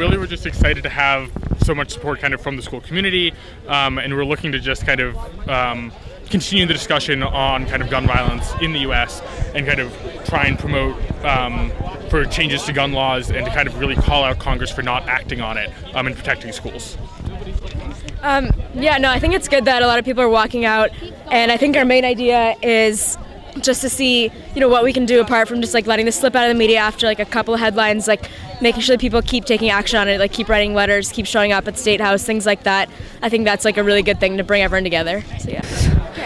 Really, we're just excited to have so much support kind of from the school community, and we're looking to just kind of continue the discussion on kind of gun violence in the U.S. and kind of try and promote for changes to gun laws and to kind of really call out Congress for not acting on it and protecting schools. I think it's good that a lot of people are walking out, and I think our main idea is just to see, what we can do apart from just like letting this slip out of the media after like a couple of headlines, like making sure that people keep taking action on it, like keep writing letters, keep showing up at State House, things like that. I think that's like a really good thing to bring everyone together. So yeah.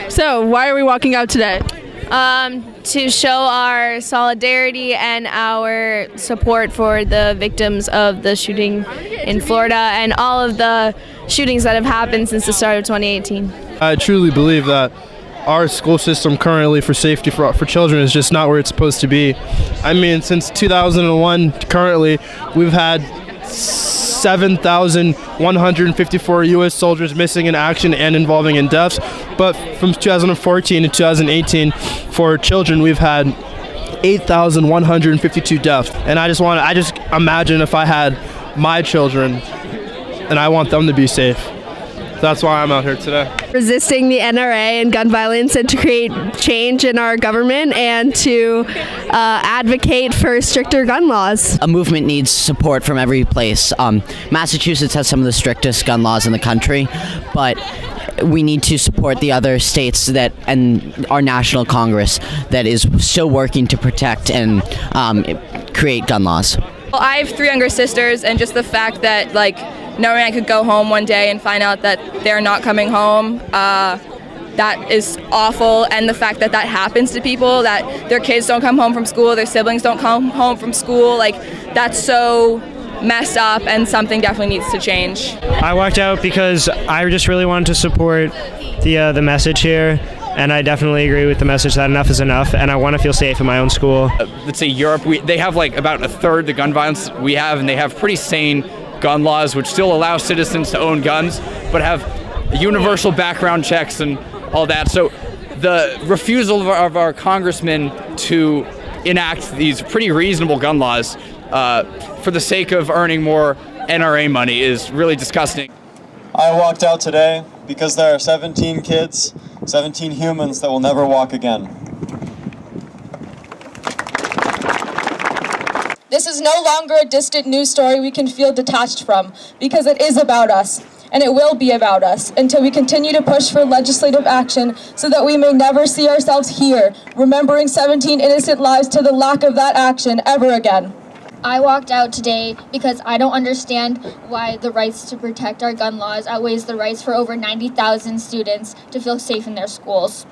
So why are we walking out today? To show our solidarity and our support for the victims of the shooting in Florida and all of the shootings that have happened since the start of 2018. I truly believe that our school system currently for safety for children is just not where it's supposed to be. I mean, since 2001 currently, we've had 7,154 U.S. soldiers missing in action and involving in deaths. But from 2014 to 2018, for children, we've had 8,152 deaths. And I just imagine if I had my children, and I want them to be safe. That's why I'm out here today. Resisting the NRA and gun violence, and to create change in our government and to advocate for stricter gun laws. A movement needs support from every place. Massachusetts has some of the strictest gun laws in the country, but we need to support the other states and our national Congress that is still working to protect and create gun laws. Well, I have 3 younger sisters, and just the fact that knowing I could go home one day and find out that they're not coming home, that is awful. And the fact that happens to people, that their kids don't come home from school, their siblings don't come home from school, that's so messed up, and something definitely needs to change. I walked out because I just really wanted to support the message here, and I definitely agree with the message that enough is enough, and I want to feel safe in my own school. Let's say Europe, they have about a third the gun violence we have, and they have pretty sane gun laws which still allow citizens to own guns but have universal background checks and all that. So the refusal of our congressmen to enact these pretty reasonable gun laws for the sake of earning more NRA money is really disgusting. I walked out today because there are 17 kids, 17 humans that will never walk again. This is no longer a distant news story we can feel detached from, because it is about us, and it will be about us until we continue to push for legislative action so that we may never see ourselves here, remembering 17 innocent lives to the lack of that action ever again. I walked out today because I don't understand why the rights to protect our gun laws outweighs the rights for over 90,000 students to feel safe in their schools.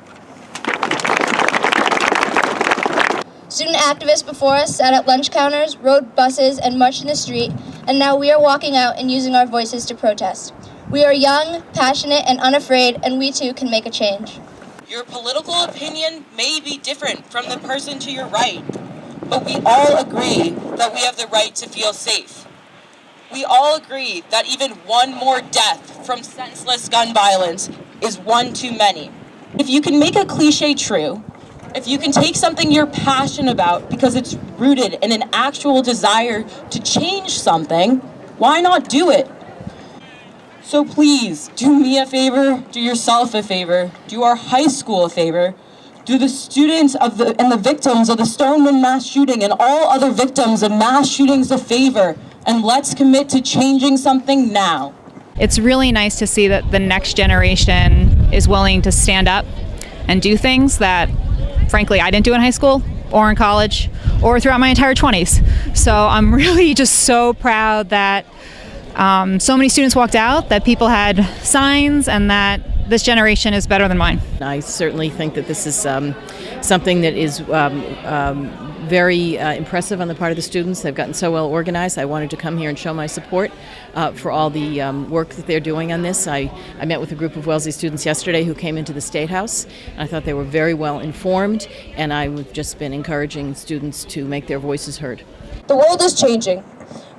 Student activists before us sat at lunch counters, rode buses, and marched in the street, and now we are walking out and using our voices to protest. We are young, passionate, and unafraid, and we too can make a change. Your political opinion may be different from the person to your right, but we all agree that we have the right to feel safe. We all agree that even one more death from senseless gun violence is one too many. If you can make a cliche true, if you can take something you're passionate about because it's rooted in an actual desire to change something, why not do it? So please, do me a favor, do yourself a favor, do our high school a favor, do the students and the victims of the Stoneman mass shooting and all other victims of mass shootings a favor, and let's commit to changing something now. It's really nice to see that the next generation is willing to stand up and do things that frankly, I didn't do in high school or in college or throughout my entire 20s. So I'm really just so proud that so many students walked out, that people had signs, and that this generation is better than mine. I certainly think that this is something that is very impressive on the part of the students. They've gotten so well organized. I wanted to come here and show my support for all the work that they're doing on this. I met with a group of Wellesley students yesterday who came into the State House. I thought they were very well informed, and I've just been encouraging students to make their voices heard. The world is changing.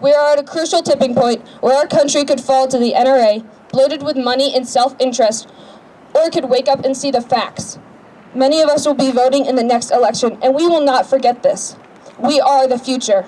We are at a crucial tipping point where our country could fall to the NRA, bloated with money and self-interest, or could wake up and see the facts. Many of us will be voting in the next election, and we will not forget this. We are the future.